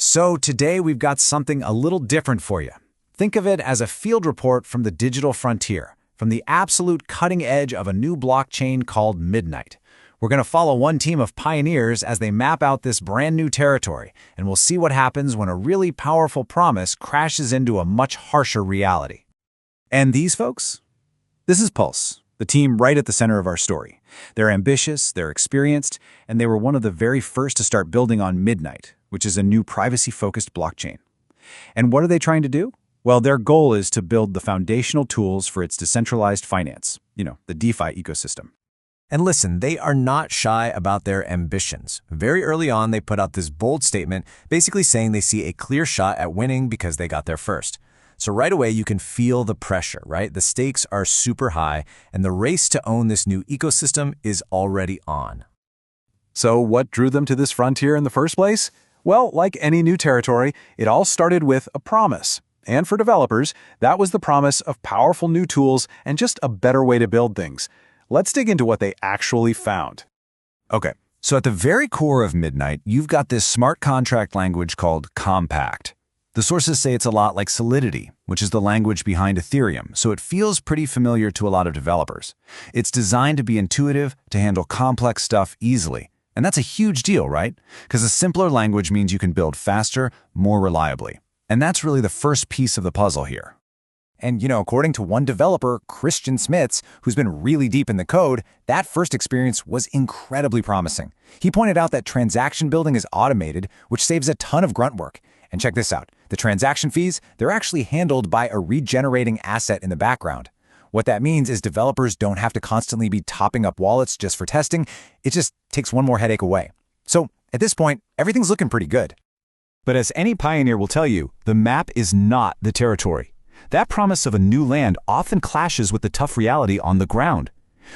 So today we've got something a little different for you. Think of it as a field report from the digital frontier, from the absolute cutting edge of a new blockchain called Midnight. We're going to follow one team of pioneers as they map out this brand new territory, and we'll see what happens when a really powerful promise crashes into a much harsher reality. And these folks? This is Pulse, the team right at the center of our story. They're ambitious, they're experienced, and they were one of the very first to start building on Midnight, which is a new privacy-focused blockchain. And what are they trying to do? Well, their goal is to build the foundational tools for its decentralized finance, the DeFi ecosystem. And listen, they are not shy about their ambitions. Very early on, they put out this bold statement, basically saying they see a clear shot at winning because they got there first. So right away, you can feel the pressure, right? The stakes are super high, and the race to own this new ecosystem is already on. So what drew them to this frontier in the first place? Well, like any new territory, it all started with a promise. And for developers, that was the promise of powerful new tools and just a better way to build things. Let's dig into what they actually found. Okay, so at the very core of Midnight, you've got this smart contract language called Compact. The sources say it's a lot like Solidity, which is the language behind Ethereum, so it feels pretty familiar to a lot of developers. It's designed to be intuitive, to handle complex stuff easily. And that's a huge deal, right? Because a simpler language means you can build faster, more reliably. And that's really the first piece of the puzzle here. And, according to one developer, Christian Smits, who's been really deep in the code, that first experience was incredibly promising. He pointed out that transaction building is automated, which saves a ton of grunt work. And check this out. The transaction fees, they're actually handled by a regenerating asset in the background. What that means is developers don't have to constantly be topping up wallets just for testing. It just takes one more headache away. So at this point, everything's looking pretty good. But as any pioneer will tell you, the map is not the territory. That promise of a new land often clashes with the tough reality on the ground.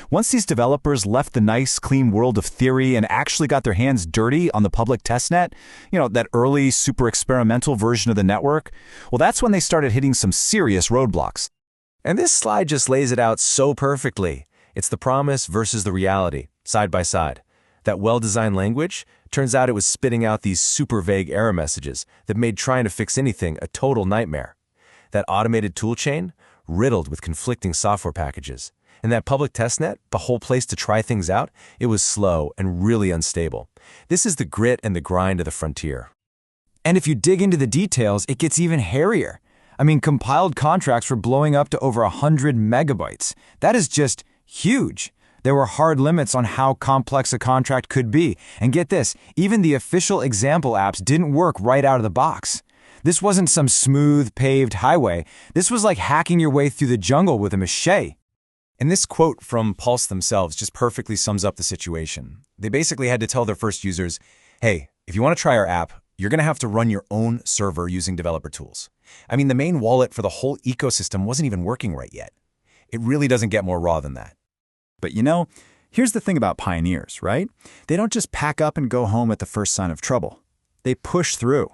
Once these developers left the nice, clean world of theory and actually got their hands dirty on the public testnet, that early, super experimental version of the network, well, that's when they started hitting some serious roadblocks. And this slide just lays it out so perfectly. It's the promise versus the reality, side by side. That well-designed language, turns out it was spitting out these super vague error messages that made trying to fix anything a total nightmare. That automated toolchain, riddled with conflicting software packages. And that public testnet, the whole place to try things out, it was slow and really unstable. This is the grit and the grind of the frontier. And if you dig into the details, it gets even hairier. Compiled contracts were blowing up to over 100 megabytes. That is just huge. There were hard limits on how complex a contract could be. And get this, even the official example apps didn't work right out of the box. This wasn't some smooth, paved highway. This was like hacking your way through the jungle with a machete. And this quote from Pulse themselves just perfectly sums up the situation. They basically had to tell their first users, hey, if you want to try our app, you're going to have to run your own server using developer tools. The main wallet for the whole ecosystem wasn't even working right yet. It really doesn't get more raw than that. But here's the thing about pioneers, right? They don't just pack up and go home at the first sign of trouble. They push through.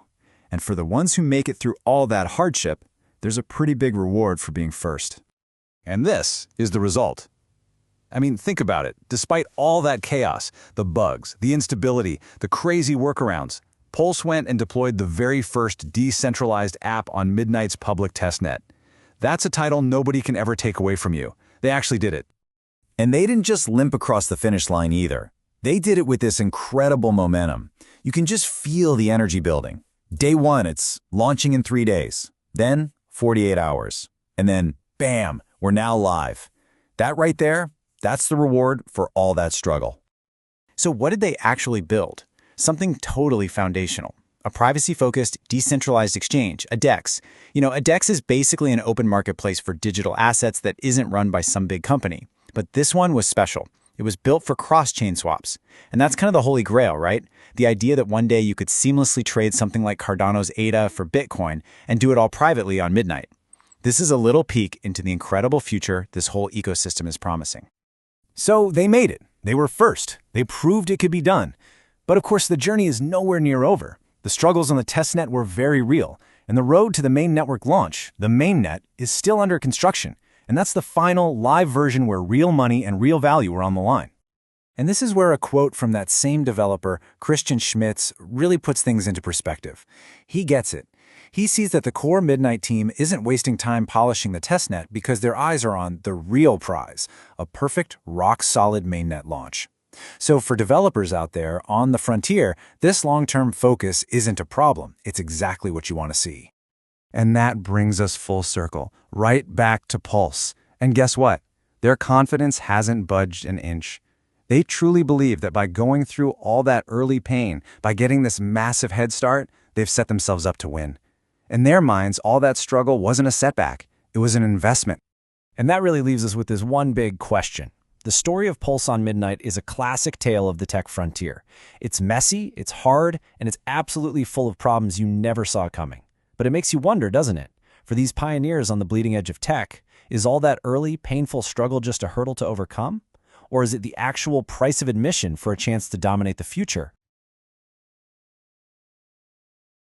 And for the ones who make it through all that hardship, there's a pretty big reward for being first. And this is the result. Think about it. Despite all that chaos, the bugs, the instability, the crazy workarounds, Pulse went and deployed the very first decentralized app on Midnight's public testnet. That's a title nobody can ever take away from you. They actually did it. And they didn't just limp across the finish line either. They did it with this incredible momentum. You can just feel the energy building. Day one, it's launching in 3 days. Then 48 hours. And then, bam, we're now live. That right there, that's the reward for all that struggle. So what did they actually build? Something totally foundational. A privacy-focused, decentralized exchange, a DEX. A DEX is basically an open marketplace for digital assets that isn't run by some big company. But this one was special. It was built for cross-chain swaps. And that's kind of the holy grail, right? The idea that one day you could seamlessly trade something like Cardano's ADA for Bitcoin and do it all privately on Midnight. This is a little peek into the incredible future this whole ecosystem is promising. So they made it. They were first. They proved it could be done. But of course, the journey is nowhere near over. The struggles on the testnet were very real, and the road to the main network launch, the mainnet, is still under construction. And that's the final, live version where real money and real value are on the line. And this is where a quote from that same developer, Christian Schmitz, really puts things into perspective. He gets it. He sees that the core Midnight team isn't wasting time polishing the testnet because their eyes are on the real prize, a perfect, rock-solid mainnet launch. So for developers out there on the frontier, this long-term focus isn't a problem. It's exactly what you want to see. And that brings us full circle, right back to Pulse. And guess what? Their confidence hasn't budged an inch. They truly believe that by going through all that early pain, by getting this massive head start, they've set themselves up to win. In their minds, all that struggle wasn't a setback. It was an investment. And that really leaves us with this one big question. The story of Pulse on Midnight is a classic tale of the tech frontier. It's messy, it's hard, and it's absolutely full of problems you never saw coming. But it makes you wonder, doesn't it? For these pioneers on the bleeding edge of tech, is all that early, painful struggle just a hurdle to overcome? Or is it the actual price of admission for a chance to dominate the future?